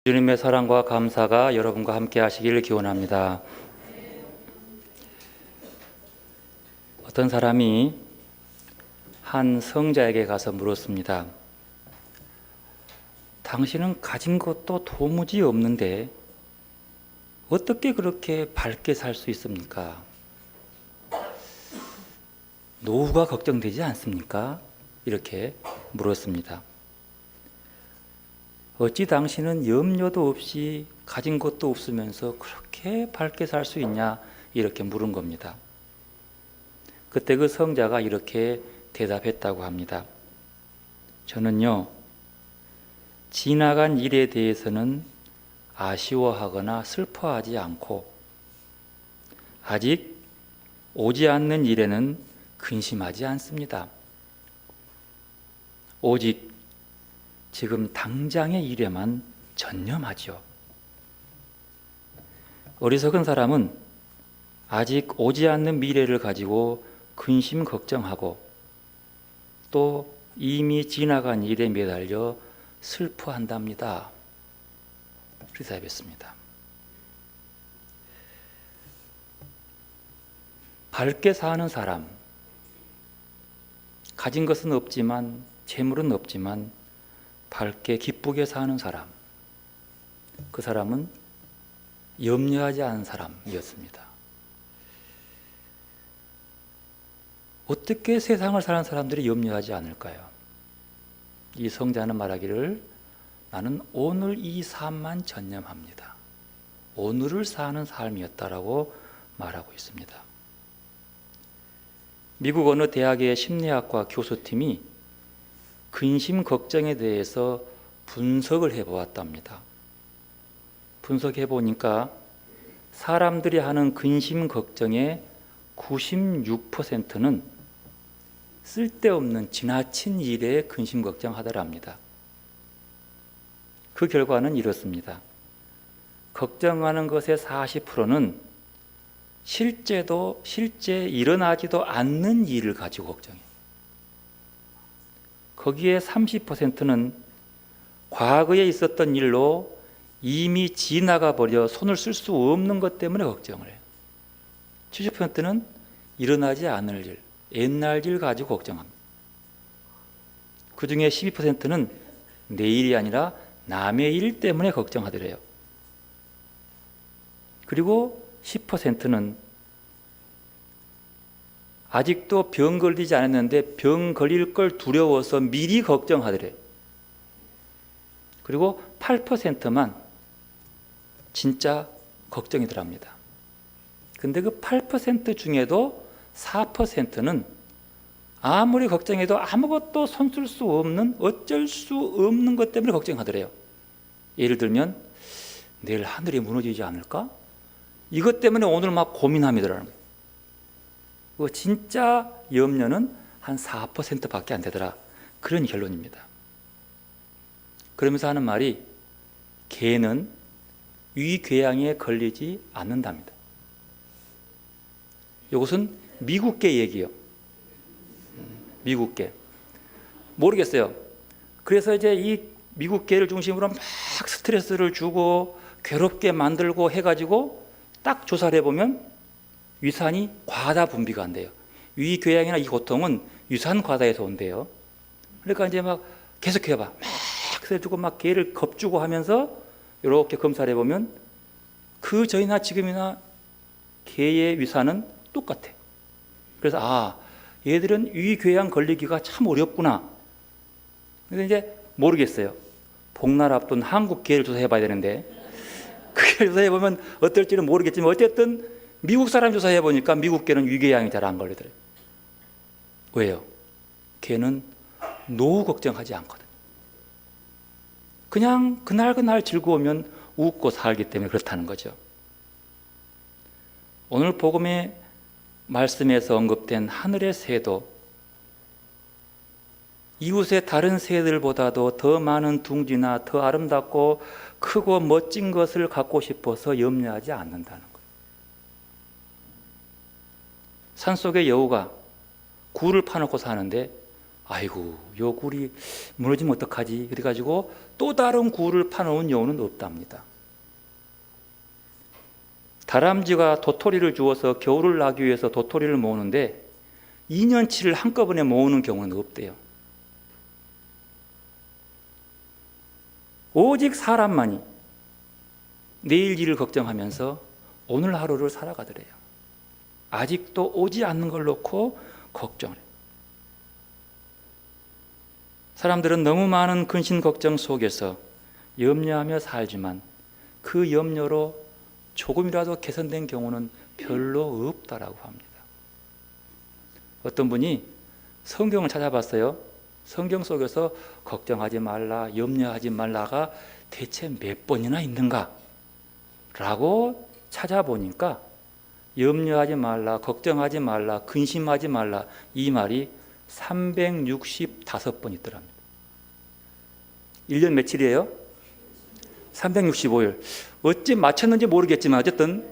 주님의 사랑과 감사가 여러분과 함께 하시기를 기원합니다. 어떤 사람이 한 성자에게 가서 물었습니다. 당신은 가진 것도 도무지 없는데 어떻게 그렇게 밝게 살 수 있습니까? 노후가 걱정되지 않습니까? 이렇게 물었습니다. 어찌 당신은 염려도 없이 가진 것도 없으면서 그렇게 밝게 살 수 있냐? 이렇게 물은 겁니다. 그때 그 성자가 이렇게 대답했다고 합니다. 저는요, 지나간 일에 대해서는 아쉬워하거나 슬퍼하지 않고 아직 오지 않는 일에는 근심하지 않습니다. 오직 지금 당장의 일에만 전념하죠. 어리석은 사람은 아직 오지 않는 미래를 가지고 근심 걱정하고 또 이미 지나간 일에 매달려 슬퍼한답니다. 대답했습니다. 밝게 사는 사람, 가진 것은 없지만 재물은 없지만 밝게 기쁘게 사는 사람, 그 사람은 염려하지 않은 사람이었습니다. 어떻게 세상을 사는 사람들이 염려하지 않을까요? 이 성자는 말하기를 나는 오늘 이 삶만 전념합니다. 오늘을 사는 삶이었다라고 말하고 있습니다. 미국 어느 대학의 심리학과 교수팀이 근심 걱정에 대해서 분석을 해보았답니다. 분석해 보니까 사람들이 하는 근심 걱정의 96%는 쓸데없는 지나친 일에 근심 걱정하더랍니다. 그 결과는 이렇습니다. 걱정하는 것의 40%는 실제 일어나지도 않는 일을 가지고 걱정해요. 거기에 30%는 과거에 있었던 일로 이미 지나가 버려 손을 쓸 수 없는 것 때문에 걱정을 해요. 70%는 일어나지 않을 일, 옛날 일 가지고 걱정합니다. 그 중에 12%는 내일이 아니라 남의 일 때문에 걱정하더래요. 그리고 10%는 아직도 병 걸리지 않았는데 병 걸릴 걸 두려워서 미리 걱정하더래요. 그리고 8%만 진짜 걱정이더랍니다. 근데 그 8% 중에도 4%는 아무리 걱정해도 아무것도 손쓸 수 없는 어쩔 수 없는 것 때문에 걱정하더래요. 예를 들면 내일 하늘이 무너지지 않을까? 이것 때문에 오늘 막 고민함이더라는 거예요. 진짜 염려는 한 4%밖에 안 되더라. 그런 결론입니다. 그러면서 하는 말이 개는 위궤양에 걸리지 않는답니다. 이것은 미국계 얘기요. 미국계. 모르겠어요. 그래서 이제 이 미국계를 중심으로 막 스트레스를 주고 괴롭게 만들고 해가지고 딱 조사를 해보면 위산이 과다 분비가 안 돼요. 위궤양이나 이 고통은 위산 과다에서 온대요. 그러니까 이제 막 계속 해봐. 막 세주고 막 개를 겁주고 하면서 이렇게 검사를 해보면 그 전이나 지금이나 개의 위산은 똑같아. 그래서 얘들은 위궤양 걸리기가 참 어렵구나. 근데 이제 모르겠어요. 복날 앞둔 한국 개를 조사해봐야 되는데 그 조사해보면 어떨지는 모르겠지만 어쨌든 미국 사람 조사해보니까 미국 개는 위궤양이 잘 안 걸리더래요. 왜요? 개는 노후 걱정하지 않거든요. 그냥 그날 즐거우면 웃고 살기 때문에 그렇다는 거죠. 오늘 복음의 말씀에서 언급된 하늘의 새도 이웃의 다른 새들보다도 더 많은 둥지나 더 아름답고 크고 멋진 것을 갖고 싶어서 염려하지 않는다는 거예요. 산속의 여우가 굴을 파놓고 사는데 아이고 요 굴이 무너지면 어떡하지? 그래가지고 또 또 다른 구를 파놓은 여우는 없답니다. 다람쥐가 도토리를 주워서 겨울을 나기 위해서 도토리를 모으는데 2년치를 한꺼번에 모으는 경우는 없대요. 오직 사람만이 내일 일을 걱정하면서 오늘 하루를 살아가더래요. 아직도 오지 않는 걸 놓고 걱정을 해요. 사람들은 너무 많은 근심 걱정 속에서 염려하며 살지만 그 염려로 조금이라도 개선된 경우는 별로 없다라고 합니다. 어떤 분이 성경을 찾아봤어요. 성경 속에서 걱정하지 말라, 염려하지 말라가 대체 몇 번이나 있는가? 라고 찾아보니까 염려하지 말라, 걱정하지 말라, 근심하지 말라 이 말이 365번 있더랍니다. 1년 며칠이에요? 365일. 어찌 맞췄는지 모르겠지만 어쨌든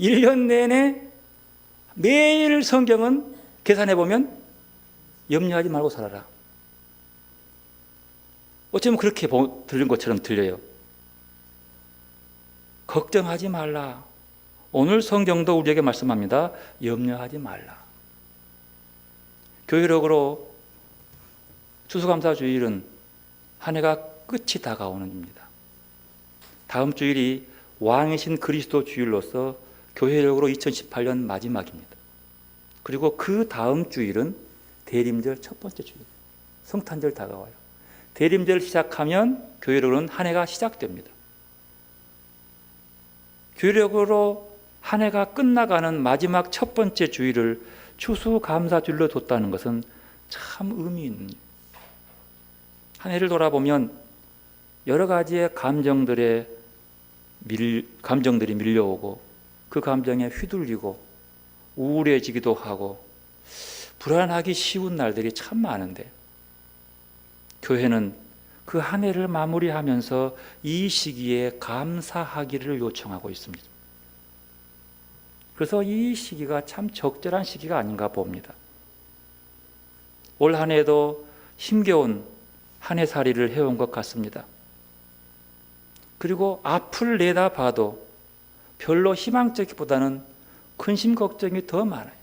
1년 내내 매일 성경은 계산해 보면 염려하지 말고 살아라. 어쩌면 그렇게 들린 것처럼 들려요. 걱정하지 말라. 오늘 성경도 우리에게 말씀합니다. 염려하지 말라. 교회력으로 추수감사주일은 한 해가 끝이 다가오는 입니다. 다음 주일이 왕이신 그리스도 주일로서 교회력으로 2018년 마지막입니다. 그리고 그 다음 주일은 대림절 첫 번째 주일, 성탄절 다가와요. 대림절 시작하면 교회력으로는 한 해가 시작됩니다. 교회력으로 한 해가 끝나가는 마지막 첫 번째 주일을 추수감사주일로 뒀다는 것은 참 의미 있는 일이에요. 한 해를 돌아보면 여러 가지의 감정들이 밀려오고 그 감정에 휘둘리고 우울해지기도 하고 불안하기 쉬운 날들이 참 많은데 교회는 그 한 해를 마무리하면서 이 시기에 감사하기를 요청하고 있습니다. 그래서 이 시기가 참 적절한 시기가 아닌가 봅니다. 올 한 해도 힘겨운 한 해살이를 해온 것 같습니다. 그리고 앞을 내다봐도 별로 희망적이보다는 근심 걱정이 더 많아요.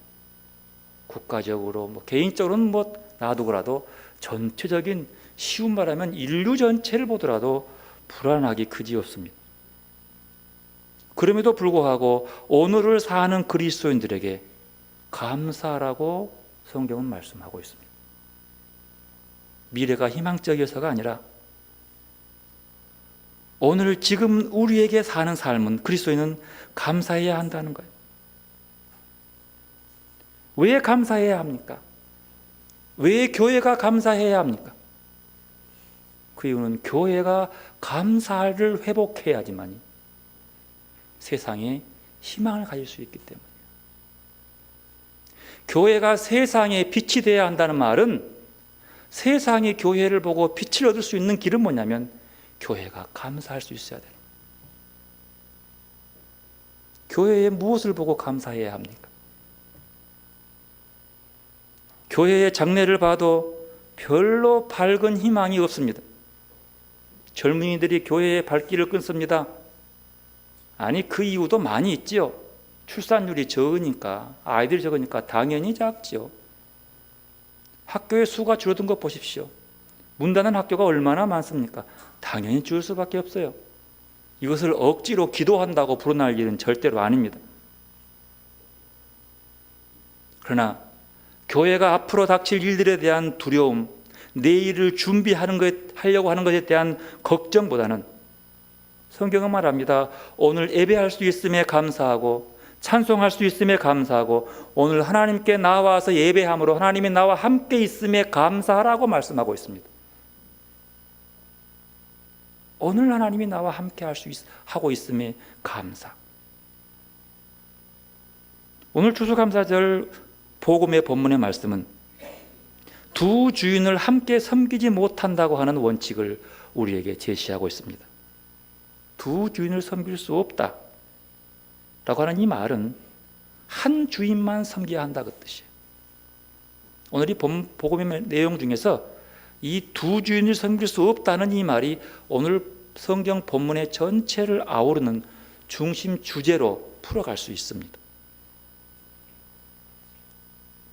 국가적으로 개인적으로는 놔두고라도 전체적인 쉬운 말하면 인류 전체를 보더라도 불안하기 그지없습니다. 그럼에도 불구하고 오늘을 사는 그리스도인들에게 감사라고 성경은 말씀하고 있습니다. 미래가 희망적이어서가 아니라 오늘 지금 우리에게 사는 삶은 그리스도인은 감사해야 한다는 거예요. 왜 감사해야 합니까? 왜 교회가 감사해야 합니까? 그 이유는 교회가 감사를 회복해야지만이 세상에 희망을 가질 수 있기 때문이에요. 교회가 세상에 빛이 되어야 한다는 말은 세상이 교회를 보고 빛을 얻을 수 있는 길은 뭐냐면 교회가 감사할 수 있어야 돼요. 교회에 무엇을 보고 감사해야 합니까? 교회의 장래를 봐도 별로 밝은 희망이 없습니다. 젊은이들이 교회의 발길을 끊습니다. 아니 그 이유도 많이 있지요. 출산율이 적으니까, 아이들이 적으니까 당연히 작지요. 학교의 수가 줄어든 거 보십시오. 문 닫는 학교가 얼마나 많습니까? 당연히 줄 수밖에 없어요. 이것을 억지로 기도한다고 불어날 일은 절대로 아닙니다. 그러나 교회가 앞으로 닥칠 일들에 대한 두려움, 내일을 하려고 하는 것에 대한 걱정보다는 성경은 말합니다. 오늘 예배할 수 있음에 감사하고 찬송할 수 있음에 감사하고 오늘 하나님께 나와서 예배함으로 하나님이 나와 함께 있음에 감사하라고 말씀하고 있습니다. 오늘 하나님이 나와 함께 하고 있음에 감사. 오늘 추수감사절 복음의 본문의 말씀은 두 주인을 함께 섬기지 못한다고 하는 원칙을 우리에게 제시하고 있습니다. 두 주인을 섬길 수 없다 라고 하는 이 말은 한 주인만 섬겨야 한다 그 뜻이에요. 오늘 이 복음의 내용 중에서 이 두 주인을 섬길 수 없다는 이 말이 오늘 성경 본문의 전체를 아우르는 중심 주제로 풀어갈 수 있습니다.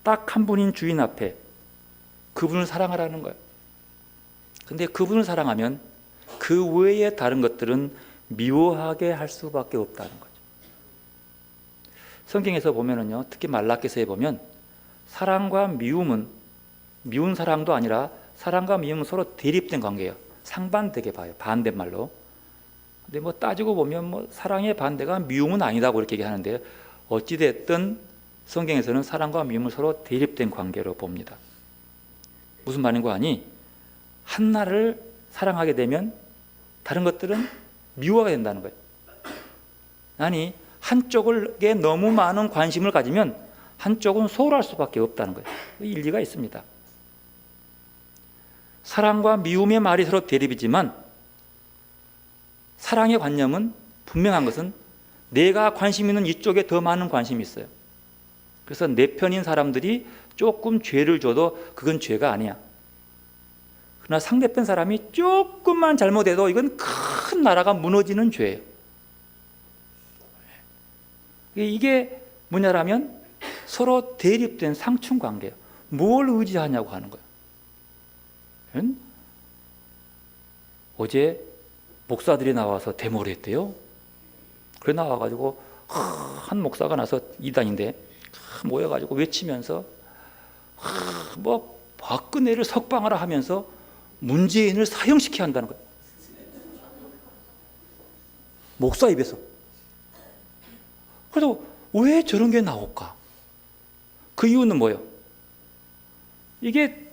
딱 한 분인 주인 앞에 그분을 사랑하라는 거예요. 근데 그분을 사랑하면 그 외에 다른 것들은 미워하게 할 수밖에 없다는 거죠. 성경에서 보면은요, 특히 말라기서에 보면 사랑과 미움은 미운 사랑도 아니라 사랑과 미움은 서로 대립된 관계예요. 상반되게 봐요. 반대말로. 근데 뭐 따지고 보면 뭐 사랑의 반대가 미움은 아니다고 이렇게 얘기하는데 어찌 됐든 성경에서는 사랑과 미움을 서로 대립된 관계로 봅니다. 무슨 말인고 하니 한나를 사랑하게 되면 다른 것들은 미워가 된다는 거예요. 아니 한쪽에 너무 많은 관심을 가지면 한쪽은 소홀할 수밖에 없다는 거예요. 일리가 있습니다. 사랑과 미움의 말이 서로 대립이지만 사랑의 관념은 분명한 것은 내가 관심 있는 이쪽에 더 많은 관심이 있어요. 그래서 내 편인 사람들이 조금 죄를 줘도 그건 죄가 아니야. 그러나 상대편 사람이 조금만 잘못해도 이건 큰 나라가 무너지는 죄예요. 이게 뭐냐라면 서로 대립된 상충 관계예요. 뭘 의지하냐고 하는 거예요. 어제 목사들이 나와서 데모를 했대요. 그래 나와가지고 한 목사가 나서 이단인데 모여가지고 외치면서 뭐 박근혜를 석방하라 하면서 문재인을 사형시켜야 한다는 거예요. 목사 입에서. 그래서 왜 저런 게 나올까? 그 이유는 뭐예요? 이게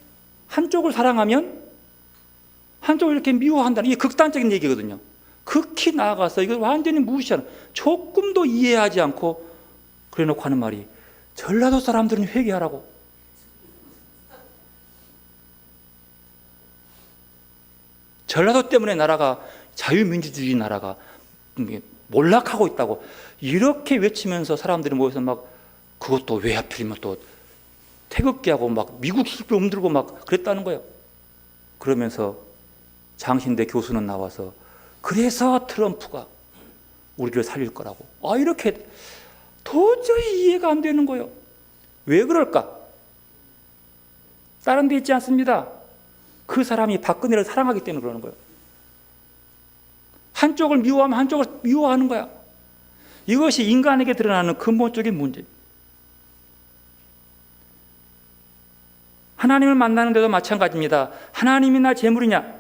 한쪽을 사랑하면 한쪽을 이렇게 미워한다는 이게 극단적인 얘기거든요. 극히 나아가서 이걸 완전히 무시하는, 조금도 이해하지 않고 그래 놓고 하는 말이 전라도 사람들은 회개하라고. 전라도 때문에 나라가 자유민주주의 나라가 몰락하고 있다고 이렇게 외치면서 사람들이 모여서 막 그것도 왜 하필이면 또 태극기하고 막 미국 힐을 움들고 막 그랬다는 거예요. 그러면서 장신대 교수는 나와서 그래서 트럼프가 우리를 살릴 거라고. 이렇게 도저히 이해가 안 되는 거예요. 왜 그럴까? 다른 데 있지 않습니다. 그 사람이 박근혜를 사랑하기 때문에 그러는 거예요. 한쪽을 미워하면 한쪽을 미워하는 거야. 이것이 인간에게 드러나는 근본적인 문제입니다. 하나님을 만나는 데도 마찬가지입니다. 하나님이나 재물이냐?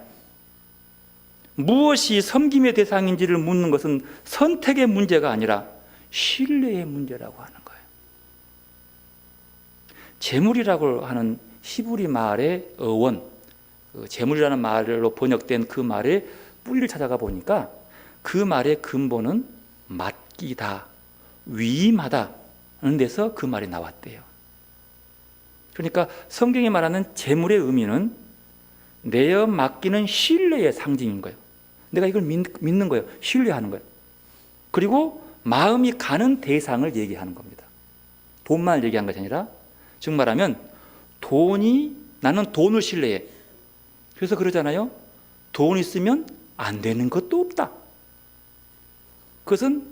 무엇이 섬김의 대상인지를 묻는 것은 선택의 문제가 아니라 신뢰의 문제라고 하는 거예요. 재물이라고 하는 히브리 말의 어원, 재물이라는 말로 번역된 그 말의 뿌리를 찾아가 보니까 그 말의 근본은 맡기다, 위임하다 하는 데서 그 말이 나왔대요. 그러니까 성경이 말하는 재물의 의미는 내어 맡기는 신뢰의 상징인 거예요. 내가 이걸 믿는 거예요. 신뢰하는 거예요. 그리고 마음이 가는 대상을 얘기하는 겁니다. 돈만 얘기한 것이 아니라, 즉 말하면 나는 돈을 신뢰해. 그래서 그러잖아요. 돈 있으면 안 되는 것도 없다. 그것은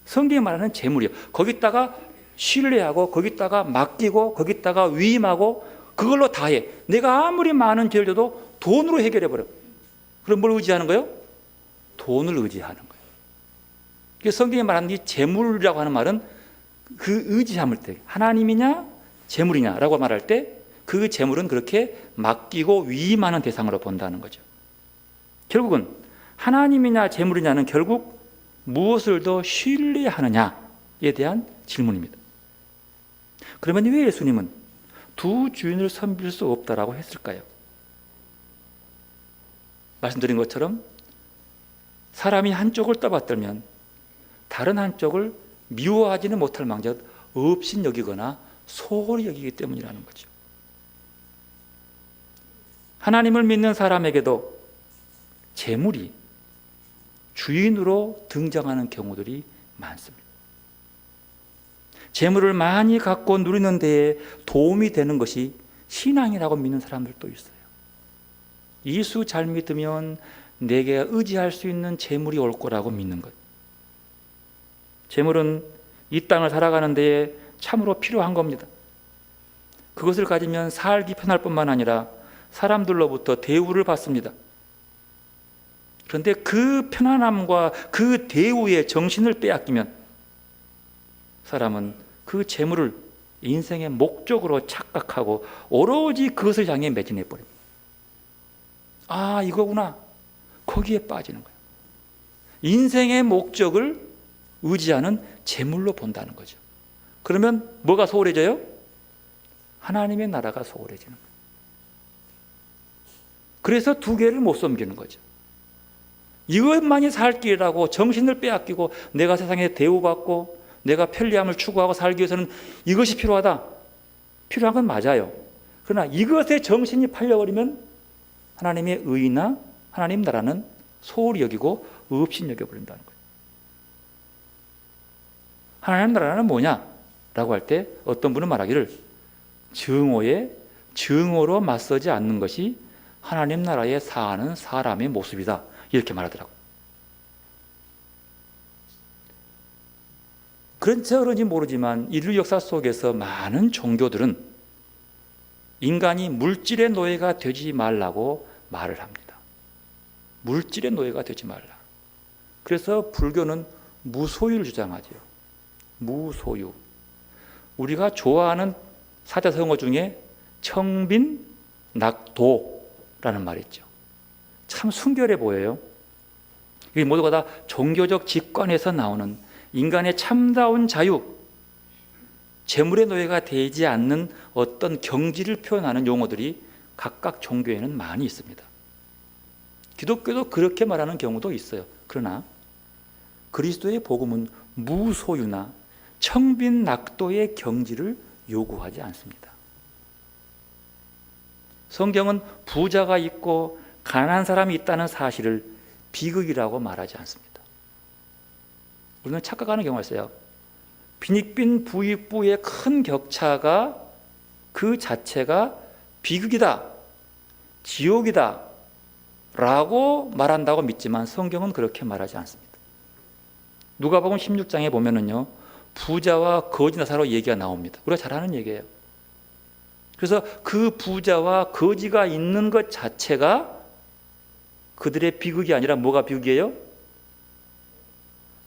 성경이 말하는 재물이에요. 거기다가 신뢰하고 거기다가 맡기고 거기다가 위임하고 그걸로 다 해. 내가 아무리 많은 죄를 져도 돈으로 해결해버려. 그럼 뭘 의지하는 거예요? 돈을 의지하는 거예요. 그래서 성경이 말하는 이 재물이라고 하는 말은 그 의지함을 때 하나님이냐 재물이냐라고 말할 때 그 재물은 그렇게 맡기고 위임하는 대상으로 본다는 거죠. 결국은 하나님이냐 재물이냐는 결국 무엇을 더 신뢰하느냐에 대한 질문입니다. 그러면 왜 예수님은 두 주인을 섬길 수 없다라고 했을까요? 말씀드린 것처럼 사람이 한쪽을 떠받들면 다른 한쪽을 미워하지는 못할 망정 없인 여기거나 소홀히 여기기 때문이라는 거죠. 하나님을 믿는 사람에게도 재물이 주인으로 등장하는 경우들이 많습니다. 재물을 많이 갖고 누리는 데에 도움이 되는 것이 신앙이라고 믿는 사람들도 있어요. 예수 잘 믿으면 내게 의지할 수 있는 재물이 올 거라고 믿는 것. 재물은 이 땅을 살아가는 데에 참으로 필요한 겁니다. 그것을 가지면 살기 편할 뿐만 아니라 사람들로부터 대우를 받습니다. 그런데 그 편안함과 그 대우의 정신을 빼앗기면 사람은 그 재물을 인생의 목적으로 착각하고 오로지 그것을 향해 매진해 버립니다. 아, 이거구나. 거기에 빠지는 거예요. 인생의 목적을 의지하는 재물로 본다는 거죠. 그러면 뭐가 소홀해져요? 하나님의 나라가 소홀해지는 거예요. 그래서 두 개를 못 섬기는 거죠. 이것만이 살 길이라고 정신을 빼앗기고 내가 세상에 대우받고 내가 편리함을 추구하고 살기 위해서는 이것이 필요하다. 필요한 건 맞아요. 그러나 이것에 정신이 팔려버리면 하나님의 의나 하나님 나라는 소홀히 여기고 없이 여겨버린다는 거예요. 하나님 나라는 뭐냐? 라고 할 때 어떤 분은 말하기를 증오에 증오로 맞서지 않는 것이 하나님 나라에 사는 사람의 모습이다. 이렇게 말하더라고요. 그런지 모르지만 인류 역사 속에서 많은 종교들은 인간이 물질의 노예가 되지 말라고 말을 합니다. 물질의 노예가 되지 말라. 그래서 불교는 무소유를 주장하죠. 무소유. 우리가 좋아하는 사자성어 중에 청빈, 낙도라는 말이 있죠. 참 순결해 보여요. 이게 모두가 다 종교적 직관에서 나오는 인간의 참다운 자유, 재물의 노예가 되지 않는 어떤 경지를 표현하는 용어들이 각각 종교에는 많이 있습니다. 기독교도 그렇게 말하는 경우도 있어요. 그러나 그리스도의 복음은 무소유나 청빈 낙도의 경지를 요구하지 않습니다. 성경은 부자가 있고 가난한 사람이 있다는 사실을 비극이라고 말하지 않습니다. 우리는 착각하는 경우가 있어요. 빈익빈 부익부의 큰 격차가 그 자체가 비극이다, 지옥이다 라고 말한다고 믿지만 성경은 그렇게 말하지 않습니다. 누가복음 16장에 보면은요, 부자와 거지 나사로 얘기가 나옵니다. 우리가 잘 아는 얘기예요. 그래서 그 부자와 거지가 있는 것 자체가 그들의 비극이 아니라 뭐가 비극이에요?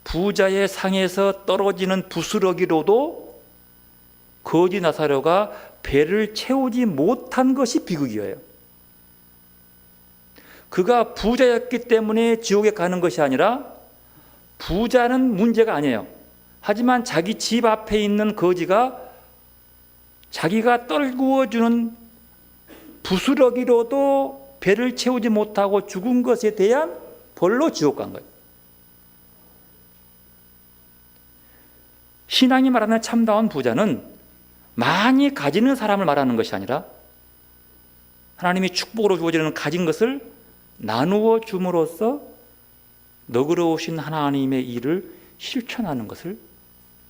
부자의 상에서 떨어지는 부스러기로도 거지 나사로가 배를 채우지 못한 것이 비극이에요. 그가 부자였기 때문에 지옥에 가는 것이 아니라 부자는 문제가 아니에요. 하지만 자기 집 앞에 있는 거지가 자기가 떨구어주는 부스러기로도 배를 채우지 못하고 죽은 것에 대한 벌로 지옥 간 거예요. 신앙이 말하는 참다운 부자는 많이 가지는 사람을 말하는 것이 아니라 하나님이 축복으로 주어지는 가진 것을 나누어 줌으로써 너그러우신 하나님의 일을 실천하는 것을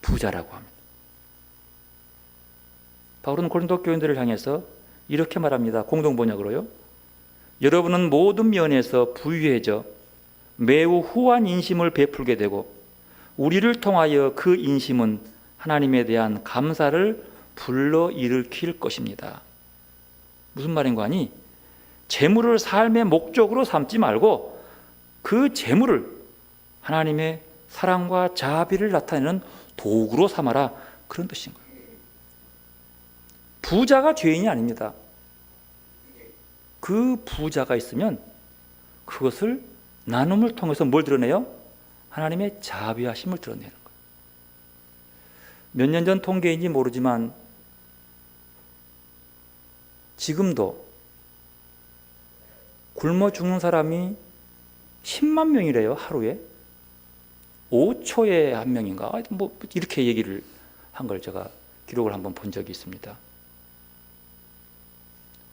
부자라고 합니다. 바울은 고린도 교인들을 향해서 이렇게 말합니다. 공동번역으로요. 여러분은 모든 면에서 부유해져 매우 후한 인심을 베풀게 되고 우리를 통하여 그 인심은 하나님에 대한 감사를 불러일으킬 것입니다. 무슨 말인가 하니 재물을 삶의 목적으로 삼지 말고 그 재물을 하나님의 사랑과 자비를 나타내는 도구로 삼아라, 그런 뜻인 거예요. 부자가 죄인이 아닙니다. 그 부자가 있으면 그것을 나눔을 통해서 뭘 드러내요? 하나님의 자비하심을 드러내는 거예요. 몇 년 전 통계인지 모르지만 지금도 굶어 죽는 사람이 10만 명이래요, 하루에. 5초에 한 명인가? 뭐 이렇게 얘기를 한 걸 제가 기록을 한번 본 적이 있습니다.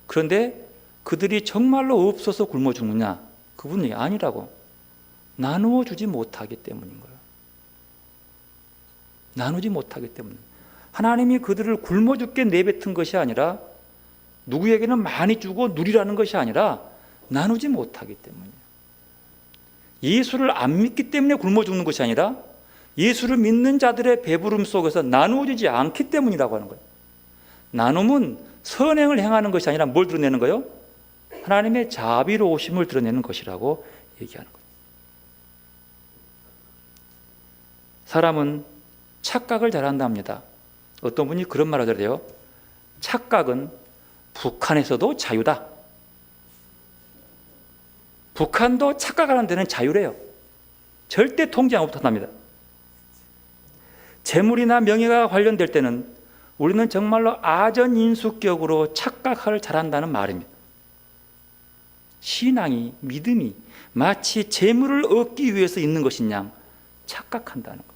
그런데 그들이 정말로 없어서 굶어 죽느냐? 그분이 아니라고. 나누어 주지 못하기 때문인 거예요. 나누지 못하기 때문에. 하나님이 그들을 굶어 죽게 내뱉은 것이 아니라 누구에게는 많이 주고 누리라는 것이 아니라 나누지 못하기 때문이에요. 예수를 안 믿기 때문에 굶어 죽는 것이 아니라 예수를 믿는 자들의 배부름 속에서 나누어지지 않기 때문이라고 하는 거예요. 나눔은 선행을 행하는 것이 아니라 뭘 드러내는 거예요? 하나님의 자비로우심을 드러내는 것이라고 얘기하는 거예요. 사람은 착각을 잘한답니다. 어떤 분이 그런 말을 하더래요. 착각은 북한에서도 자유다. 북한도 착각하는 데는 자유래요. 절대 통제하지 못한답니다. 재물이나 명예가 관련될 때는 우리는 정말로 아전인수격으로 착각을 잘한다는 말입니다. 신앙이, 믿음이 마치 재물을 얻기 위해서 있는 것이냐 착각한다는 것.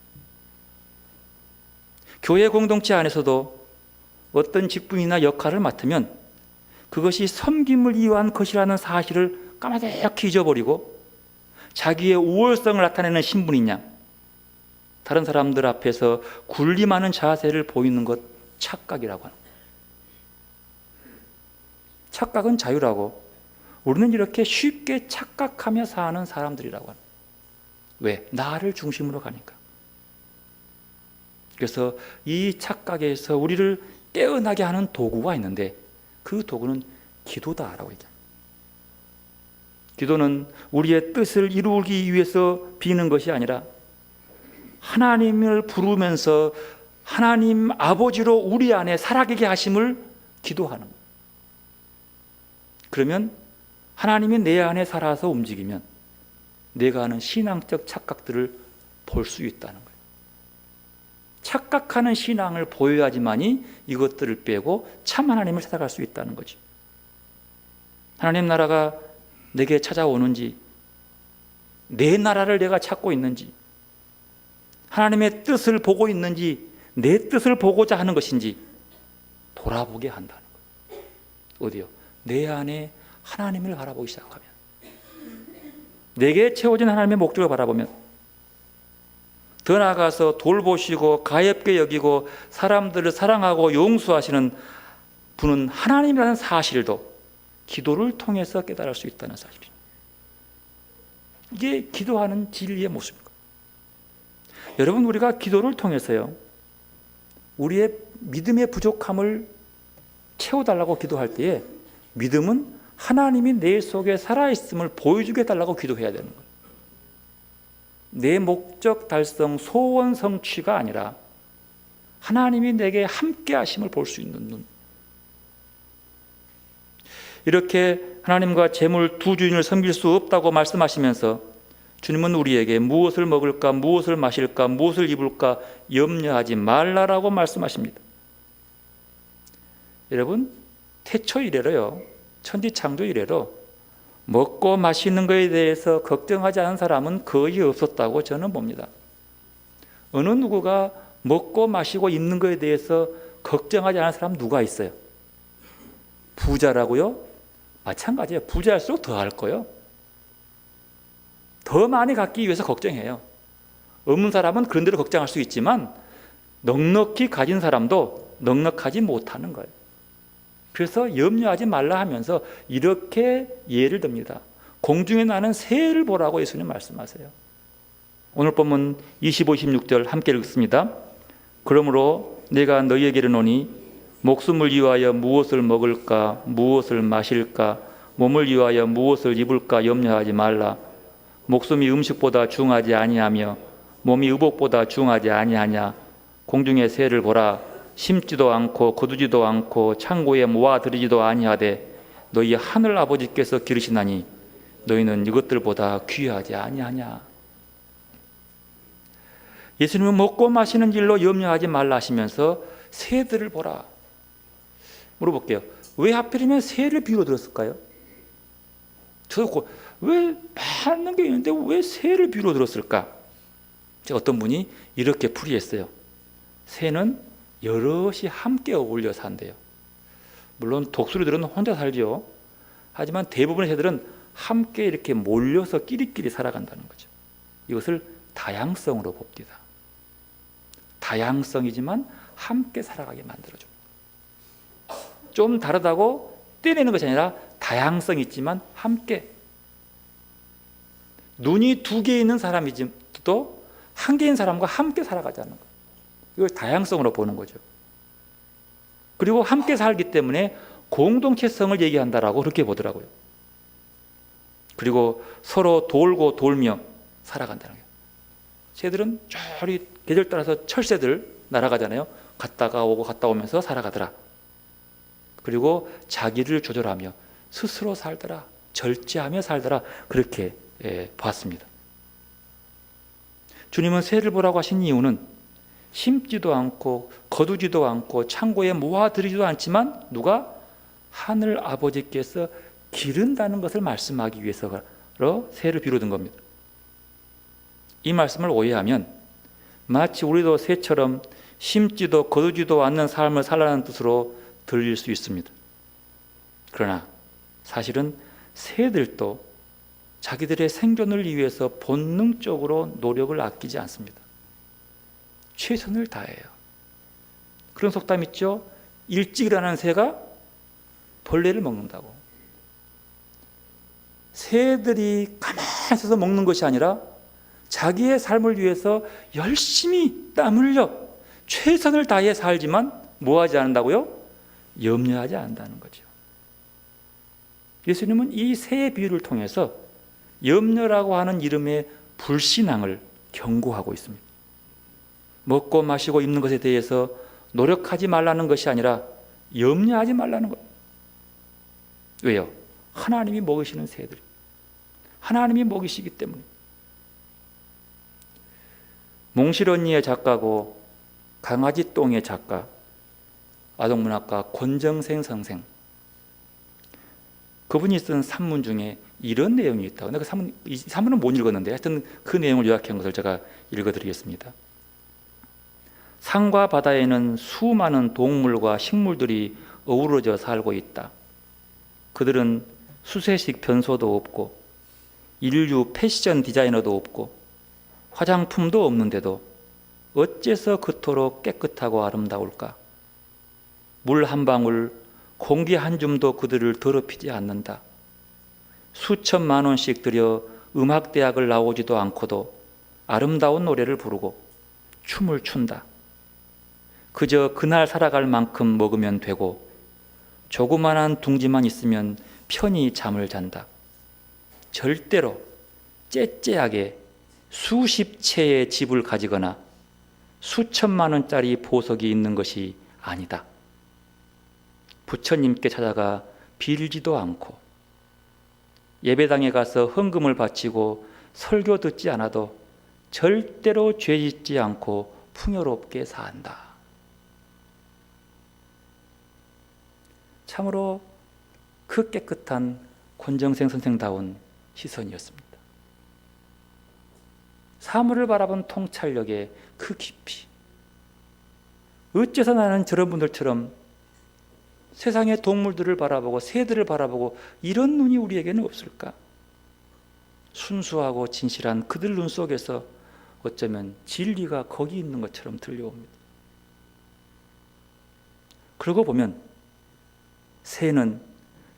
교회 공동체 안에서도 어떤 직분이나 역할을 맡으면 그것이 섬김을 위한 것이라는 사실을 까마득히 잊어버리고 자기의 우월성을 나타내는 신분이냐, 다른 사람들 앞에서 군림하는 자세를 보이는 것, 착각이라고 하는 거예요. 착각은 자유라고 우리는 이렇게 쉽게 착각하며 사는 사람들이라고 하는 거예요. 왜? 나를 중심으로 가니까. 그래서 이 착각에서 우리를 깨어나게 하는 도구가 있는데 그 도구는 기도다라고 얘기합니다. 기도는 우리의 뜻을 이루기 위해서 비는 것이 아니라 하나님을 부르면서 하나님 아버지로 우리 안에 살아계게 하심을 기도하는 거예요. 그러면 하나님이 내 안에 살아서 움직이면 내가 하는 신앙적 착각들을 볼 수 있다는 거예요. 착각하는 신앙을 보여야지만이 이것들을 빼고 참 하나님을 찾아갈 수 있다는 거죠. 하나님 나라가 내게 찾아오는지, 내 나라를 내가 찾고 있는지, 하나님의 뜻을 보고 있는지, 내 뜻을 보고자 하는 것인지 돌아보게 한다는 거예요. 어디요? 내 안에 하나님을 바라보기 시작하면, 내게 채워진 하나님의 목적을 바라보면, 더 나아가서 돌보시고 가엾게 여기고 사람들을 사랑하고 용서하시는 분은 하나님이라는 사실도 기도를 통해서 깨달을 수 있다는 사실이죠. 이게 기도하는 진리의 모습입니다. 여러분, 우리가 기도를 통해서요, 우리의 믿음의 부족함을 채워달라고 기도할 때에 믿음은 하나님이 내 속에 살아있음을 보여주게 해달라고 기도해야 되는 거예요. 내 목적 달성, 소원 성취가 아니라 하나님이 내게 함께 하심을 볼 수 있는 눈. 이렇게 하나님과 재물 두 주인을 섬길 수 없다고 말씀하시면서 주님은 우리에게 무엇을 먹을까, 무엇을 마실까, 무엇을 입을까 염려하지 말라라고 말씀하십니다. 여러분, 태초 이래로요, 천지 창조 이래로 먹고 마시는 것에 대해서 걱정하지 않은 사람은 거의 없었다고 저는 봅니다. 어느 누구가 먹고 마시고 입는 것에 대해서 걱정하지 않은 사람 누가 있어요? 부자라고요? 마찬가지예요. 부자일수록 더 할 거예요. 더 많이 갖기 위해서 걱정해요. 없는 사람은 그런 대로 걱정할 수 있지만 넉넉히 가진 사람도 넉넉하지 못하는 거예요. 그래서 염려하지 말라 하면서 이렇게 예를 듭니다. 공중에 나는 새를 보라고 예수님 말씀하세요. 오늘 본문 25, 26절 함께 읽습니다. 그러므로 내가 너희에게 이르노니 목숨을 위하여 무엇을 먹을까, 무엇을 마실까, 몸을 위하여 무엇을 입을까 염려하지 말라. 목숨이 음식보다 중하지 아니하며 몸이 의복보다 중하지 아니하냐. 공중의 새를 보라. 심지도 않고 거두지도 않고 창고에 모아들이지도 아니하되 너희 하늘 아버지께서 기르시나니 너희는 이것들보다 귀하지 아니하냐. 예수님은 먹고 마시는 일로 염려하지 말라 하시면서 새들을 보라. 물어볼게요. 왜 하필이면 새를 비유로 들었을까요? 저도 왜 많은 게 있는데 왜 새를 비유로 들었을까? 어떤 분이 이렇게 풀이했어요. 새는 여럿이 함께 어울려 산대요. 물론 독수리들은 혼자 살죠. 하지만 대부분의 새들은 함께 이렇게 몰려서 끼리끼리 살아간다는 거죠. 이것을 다양성으로 봅니다. 다양성이지만 함께 살아가게 만들어줍니다. 좀 다르다고 떼내는 것이 아니라 다양성이 있지만 함께, 눈이 2개 있는 사람이지도 1개인 사람과 함께 살아가자는 거예요. 이걸 다양성으로 보는 거죠. 그리고 함께 살기 때문에 공동체성을 얘기한다라고 그렇게 보더라고요. 그리고 서로 돌고 돌며 살아간다는 거예요. 새들은 저리 계절 따라서 철새들 날아가잖아요. 갔다가 오고 갔다 오면서 살아가더라. 그리고 자기를 조절하며 스스로 살더라. 절제하며 살더라. 그렇게 봤습니다. 주님은 새를 보라고 하신 이유는 심지도 않고 거두지도 않고 창고에 모아들이지도 않지만 누가? 하늘 아버지께서 기른다는 것을 말씀하기 위해서 새를 비유든 겁니다. 이 말씀을 오해하면 마치 우리도 새처럼 심지도 거두지도 않는 삶을 살라는 뜻으로 들릴 수 있습니다. 그러나 사실은 새들도 자기들의 생존을 위해서 본능적으로 노력을 아끼지 않습니다. 최선을 다해요. 그런 속담 있죠? 일찍 일어나는 새가 벌레를 먹는다고. 새들이 가만히 있어서 먹는 것이 아니라 자기의 삶을 위해서 열심히 땀 흘려 최선을 다해 살지만 뭐 하지 않는다고요? 염려하지 않는다는 거죠. 예수님은 이 새의 비유를 통해서 염려라고 하는 이름의 불신앙을 경고하고 있습니다. 먹고 마시고 입는 것에 대해서 노력하지 말라는 것이 아니라 염려하지 말라는 것. 왜요? 하나님이 먹이시는 새들, 하나님이 먹이시기 때문에. 몽실언니의 작가고 강아지 똥의 작가, 아동문학가 권정생 선생, 그분이 쓴 산문 중에 이런 내용이 있다고. 근데 이 산문은 못 읽었는데 하여튼 그 내용을 요약한 것을 제가 읽어드리겠습니다. 산과 바다에는 수많은 동물과 식물들이 어우러져 살고 있다. 그들은 수세식 변소도 없고 인류 패션 디자이너도 없고 화장품도 없는데도 어째서 그토록 깨끗하고 아름다울까? 물 한 방울, 공기 한 줌도 그들을 더럽히지 않는다. 수천만 원씩 들여 음악대학을 나오지도 않고도 아름다운 노래를 부르고 춤을 춘다. 그저 그날 살아갈 만큼 먹으면 되고 조그만한 둥지만 있으면 편히 잠을 잔다. 절대로 째째하게 수십 채의 집을 가지거나 수천만 원짜리 보석이 있는 것이 아니다. 부처님께 찾아가 빌지도 않고 예배당에 가서 헌금을 바치고 설교 듣지 않아도 절대로 죄 짓지 않고 풍요롭게 산다. 참으로 그 깨끗한 권정생 선생다운 시선이었습니다. 사물을 바라본 통찰력의 그 깊이. 어째서 나는 저런 분들처럼 세상의 동물들을 바라보고 새들을 바라보고 이런 눈이 우리에게는 없을까? 순수하고 진실한 그들 눈 속에서 어쩌면 진리가 거기 있는 것처럼 들려옵니다. 그러고 보면 새는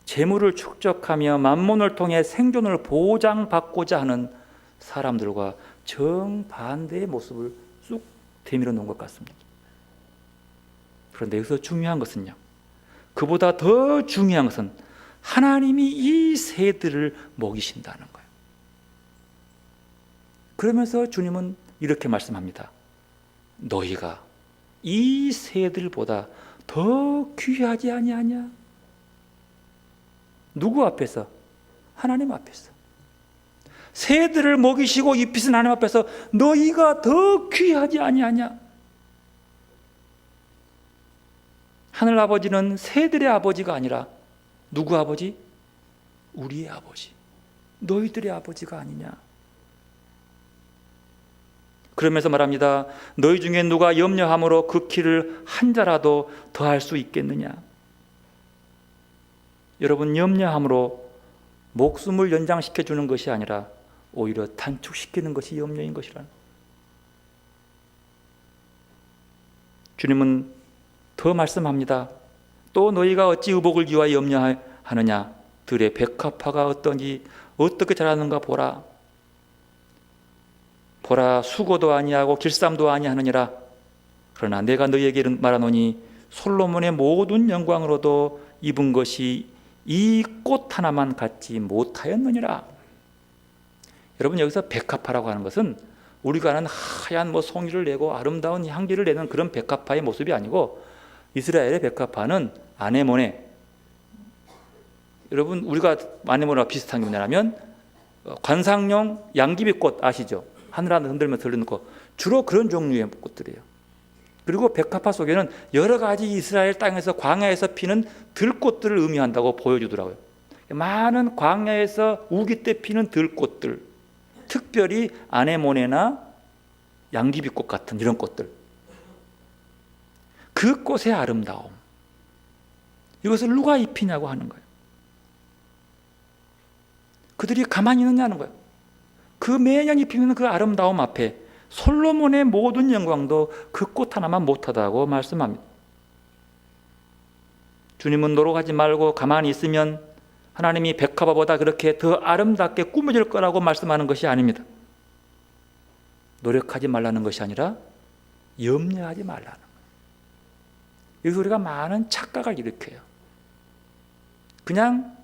재물을 축적하며 만몬을 통해 생존을 보장받고자 하는 사람들과 정반대의 모습을 쑥 대밀어 놓은 것 같습니다. 그런데 여기서 중요한 것은요, 그보다 더 중요한 것은 하나님이 이 새들을 먹이신다는 거예요. 그러면서 주님은 이렇게 말씀합니다. 너희가 이 새들보다 더 귀하지 아니하냐? 누구 앞에서? 하나님 앞에서. 새들을 먹이시고 입히신 하나님 앞에서 너희가 더 귀하지 아니하냐? 하늘 아버지는 새들의 아버지가 아니라 누구 아버지? 우리의 아버지, 너희들의 아버지가 아니냐? 그러면서 말합니다. 너희 중에 누가 염려함으로 그 키를 한 자라도 더할 수 있겠느냐? 여러분, 염려함으로 목숨을 연장시켜 주는 것이 아니라 오히려 단축시키는 것이 염려인 것이라는. 주님은 더 말씀합니다. 또 너희가 어찌 의복을 위하여 염려하느냐? 들의 백합화가 어떤지 어떻게 자라는가 보라. 보라, 수고도 아니하고 길쌈도 아니하느니라. 그러나 내가 너희에게 말하노니 솔로몬의 모든 영광으로도 입은 것이 이 꽃 하나만 갖지 못하였느니라. 여러분, 여기서 백합화라고 하는 것은 우리가 아는 하얀 송이를 내고 아름다운 향기를 내는 그런 백합화의 모습이 아니고, 이스라엘의 백합화는 아네모네, 여러분 우리가 아네모네와 비슷한 게 뭐냐면 관상용 양귀비꽃 아시죠? 하늘 하늘 흔들면서 흐르는 꽃, 주로 그런 종류의 꽃들이에요. 그리고 백합화 속에는 여러 가지 이스라엘 땅에서 광야에서 피는 들꽃들을 의미한다고 보여주더라고요. 많은 광야에서 우기 때 피는 들꽃들, 특별히 아네모네나 양귀비꽃 같은 이런 꽃들, 그 꽃의 아름다움, 이것을 누가 입히냐고 하는 거예요. 그들이 가만히 있느냐는 거예요. 그 매년 입히는 그 아름다움 앞에 솔로몬의 모든 영광도 그 꽃 하나만 못하다고 말씀합니다. 주님은 노력하지 말고 가만히 있으면 하나님이 백합화보다 그렇게 더 아름답게 꾸며질 거라고 말씀하는 것이 아닙니다. 노력하지 말라는 것이 아니라 염려하지 말라는 거예요. 여기서 우리가 많은 착각을 일으켜요. 그냥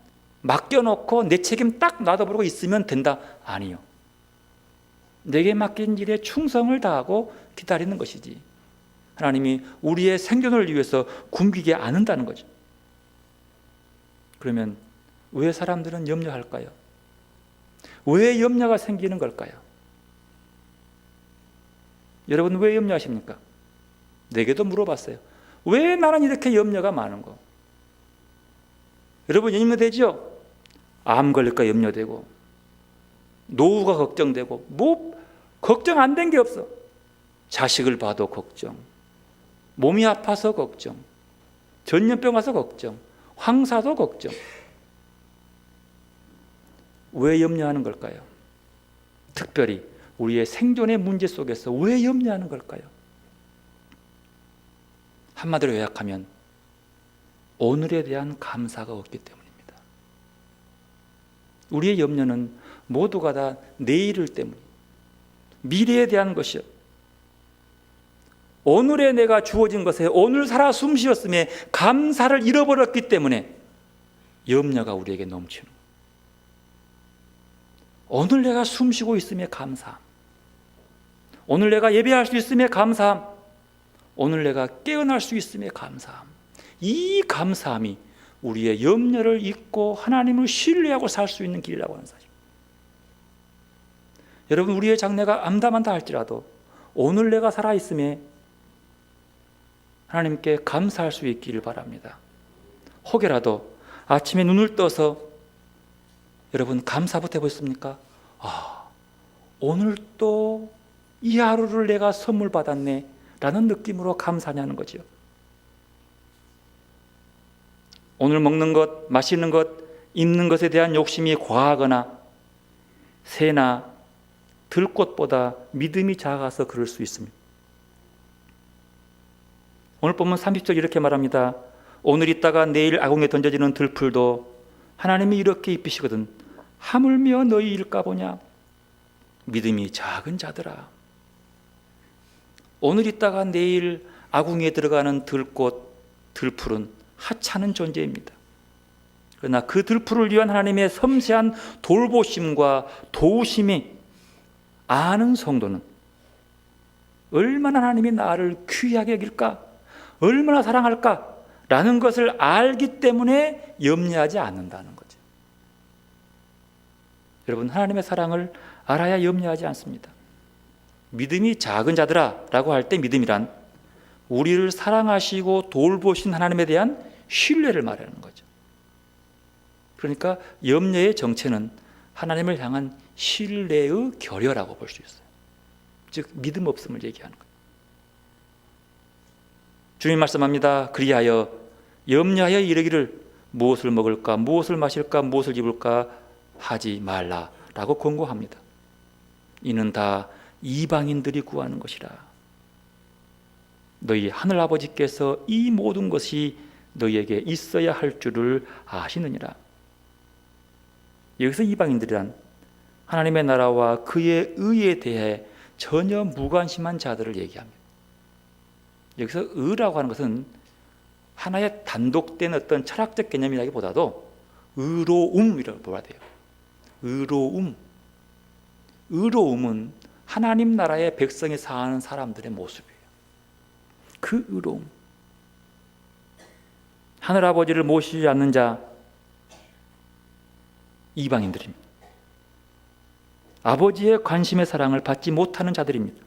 맡겨놓고 내 책임 딱 놔둬버리고 있으면 된다. 아니요. 내게 맡긴 일에 충성을 다하고 기다리는 것이지, 하나님이 우리의 생존을 위해서 굶기게 않는다는 거죠. 그러면 왜 사람들은 염려할까요? 왜 염려가 생기는 걸까요? 여러분, 왜 염려하십니까? 내게도 물어봤어요. 왜 나는 이렇게 염려가 많은 거? 여러분, 염려되죠? 암 걸릴까 염려되고, 노후가 걱정되고, 뭐 걱정 안 된 게 없어. 자식을 봐도 걱정, 몸이 아파서 걱정, 전염병 와서 걱정, 황사도 걱정. 왜 염려하는 걸까요? 특별히 우리의 생존의 문제 속에서 왜 염려하는 걸까요? 한마디로 요약하면 오늘에 대한 감사가 없기 때문입니다. 우리의 염려는 모두가 다 내일을 때문에, 미래에 대한 것이요, 오늘에 내가 주어진 것에 오늘 살아 숨쉬었음에 감사를 잃어버렸기 때문에 염려가 우리에게 넘치는 거예요. 오늘 내가 숨쉬고 있음에 감사함, 오늘 내가 예배할 수 있음에 감사함, 오늘 내가 깨어날 수 있음에 감사함. 이 감사함이 우리의 염려를 잊고 하나님을 신뢰하고 살 수 있는 길이라고 하는 사실. 여러분, 우리의 장래가 암담한다 할지라도 오늘 내가 살아있음에 하나님께 감사할 수 있기를 바랍니다. 혹여라도 아침에 눈을 떠서 여러분 감사부터 해보셨습니까? 오늘 또 이 하루를 내가 선물 받았네 라는 느낌으로 감사하냐는 거죠. 오늘 먹는 것, 마시는 것, 입는 것에 대한 욕심이 과하거나 새나 들꽃보다 믿음이 작아서 그럴 수 있습니다. 오늘 보면 30절 이렇게 말합니다. 오늘 있다가 내일 아궁에 던져지는 들풀도 하나님이 이렇게 입히시거든 하물며 너희 일까 보냐. 믿음이 작은 자들아. 오늘 있다가 내일 아궁이에 들어가는 들꽃, 들풀은 하찮은 존재입니다. 그러나 그 들풀을 위한 하나님의 섬세한 돌보심과 도우심이 아는 성도는 얼마나 하나님이 나를 귀하게 여길까, 얼마나 사랑할까 라는 것을 알기 때문에 염려하지 않는다는 거죠. 여러분, 하나님의 사랑을 알아야 염려하지 않습니다. 믿음이 작은 자들아 라고 할 때 믿음이란 우리를 사랑하시고 돌보신 하나님에 대한 신뢰를 말하는 거죠. 그러니까 염려의 정체는 하나님을 향한 신뢰의 결여라고 볼 수 있어요. 즉 믿음 없음을 얘기하는 거예요. 주님 말씀합니다. 그리하여 염려하여 이르기를 무엇을 먹을까, 무엇을 마실까, 무엇을 입을까 하지 말라라고 권고합니다. 이는 다 이방인들이 구하는 것이라. 너희 하늘 아버지께서 이 모든 것이 너희에게 있어야 할 줄을 아시느니라. 여기서 이방인들이란 하나님의 나라와 그의 의에 대해 전혀 무관심한 자들을 얘기합니다. 여기서 의라고 하는 것은 하나의 단독된 어떤 철학적 개념이라기보다도 의로움이라고 봐야 돼요. 의로움은 하나님 나라의 백성이 사는 사람들의 모습이에요. 그 의로움. 하늘아버지를 모시지 않는 자, 이방인들입니다. 아버지의 관심의 사랑을 받지 못하는 자들입니다.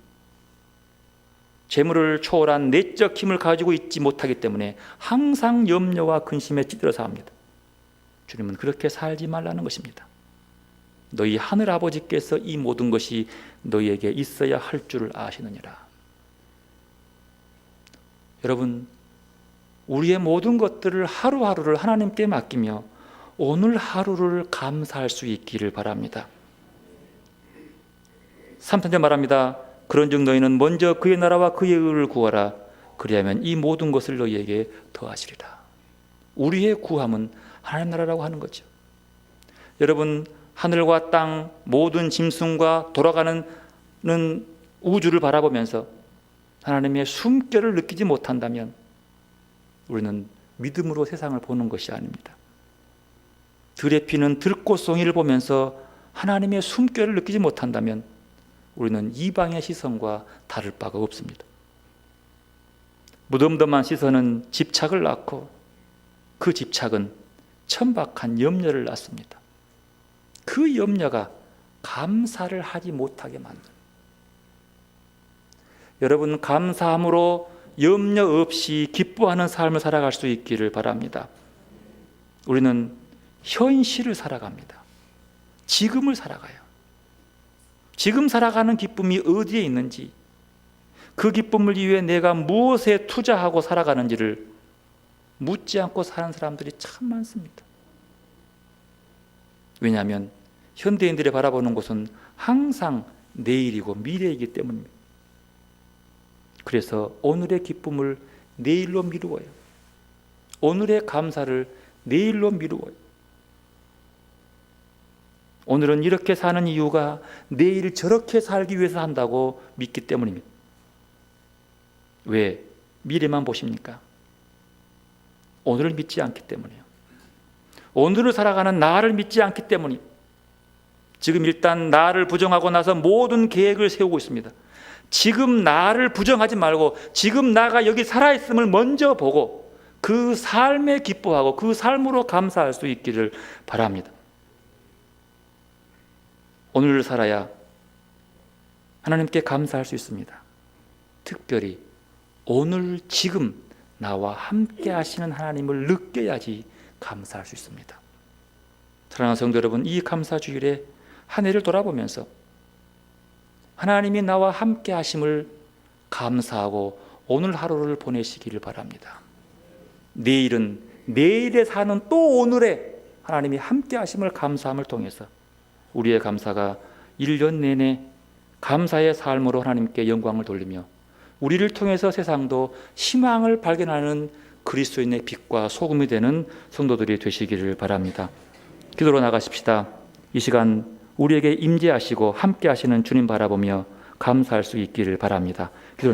재물을 초월한 내적 힘을 가지고 있지 못하기 때문에 항상 염려와 근심에 찌들어서 합니다. 주님은 그렇게 살지 말라는 것입니다. 너희 하늘아버지께서 이 모든 것이 너희에게 있어야 할 줄을 아시느니라. 여러분, 우리의 모든 것들을 하루하루를 하나님께 맡기며 오늘 하루를 감사할 수 있기를 바랍니다. 3편절 말합니다. 그런즉 너희는 먼저 그의 나라와 그의 의를 구하라. 그리하면 이 모든 것을 너희에게 더하시리라. 우리의 구함은 하나님 나라라고 하는 거죠. 여러분, 하늘과 땅 모든 짐승과 돌아가는 우주를 바라보면서 하나님의 숨결을 느끼지 못한다면 우리는 믿음으로 세상을 보는 것이 아닙니다. 들에 피는 들꽃송이를 보면서 하나님의 숨결을 느끼지 못한다면 우리는 이방의 시선과 다를 바가 없습니다. 무덤덤한 시선은 집착을 낳고 그 집착은 천박한 염려를 낳습니다. 그 염려가 감사를 하지 못하게 만듭니다. 여러분, 감사함으로 염려 없이 기뻐하는 삶을 살아갈 수 있기를 바랍니다. 우리는 현실을 살아갑니다. 지금을 살아가요. 지금 살아가는 기쁨이 어디에 있는지, 그 기쁨을 위해 내가 무엇에 투자하고 살아가는지를 묻지 않고 사는 사람들이 참 많습니다. 왜냐하면 현대인들이 바라보는 곳은 항상 내일이고 미래이기 때문입니다. 그래서 오늘의 기쁨을 내일로 미루어요. 오늘의 감사를 내일로 미루어요. 오늘은 이렇게 사는 이유가 내일 저렇게 살기 위해서 한다고 믿기 때문입니다. 왜? 미래만 보십니까? 오늘을 믿지 않기 때문이에요. 오늘을 살아가는 나를 믿지 않기 때문이에요. 지금 일단 나를 부정하고 나서 모든 계획을 세우고 있습니다. 지금 나를 부정하지 말고 지금 나가 여기 살아있음을 먼저 보고 그 삶에 기뻐하고 그 삶으로 감사할 수 있기를 바랍니다. 오늘을 살아야 하나님께 감사할 수 있습니다. 특별히 오늘 지금 나와 함께 하시는 하나님을 느껴야지 감사할 수 있습니다. 사랑하는 성도 여러분, 이 감사주일에 한 해를 돌아보면서 하나님이 나와 함께 하심을 감사하고 오늘 하루를 보내시기를 바랍니다. 내일은 내일에 사는 또 오늘에 하나님이 함께 하심을 감사함을 통해서 우리의 감사가 1년 내내 감사의 삶으로 하나님께 영광을 돌리며 우리를 통해서 세상도 희망을 발견하는 그리스도인의 빛과 소금이 되는 성도들이 되시기를 바랍니다. 기도로 나가십시다. 이 시간 우리에게 임재하시고 함께 하시는 주님 바라보며 감사할 수 있기를 바랍니다. 기도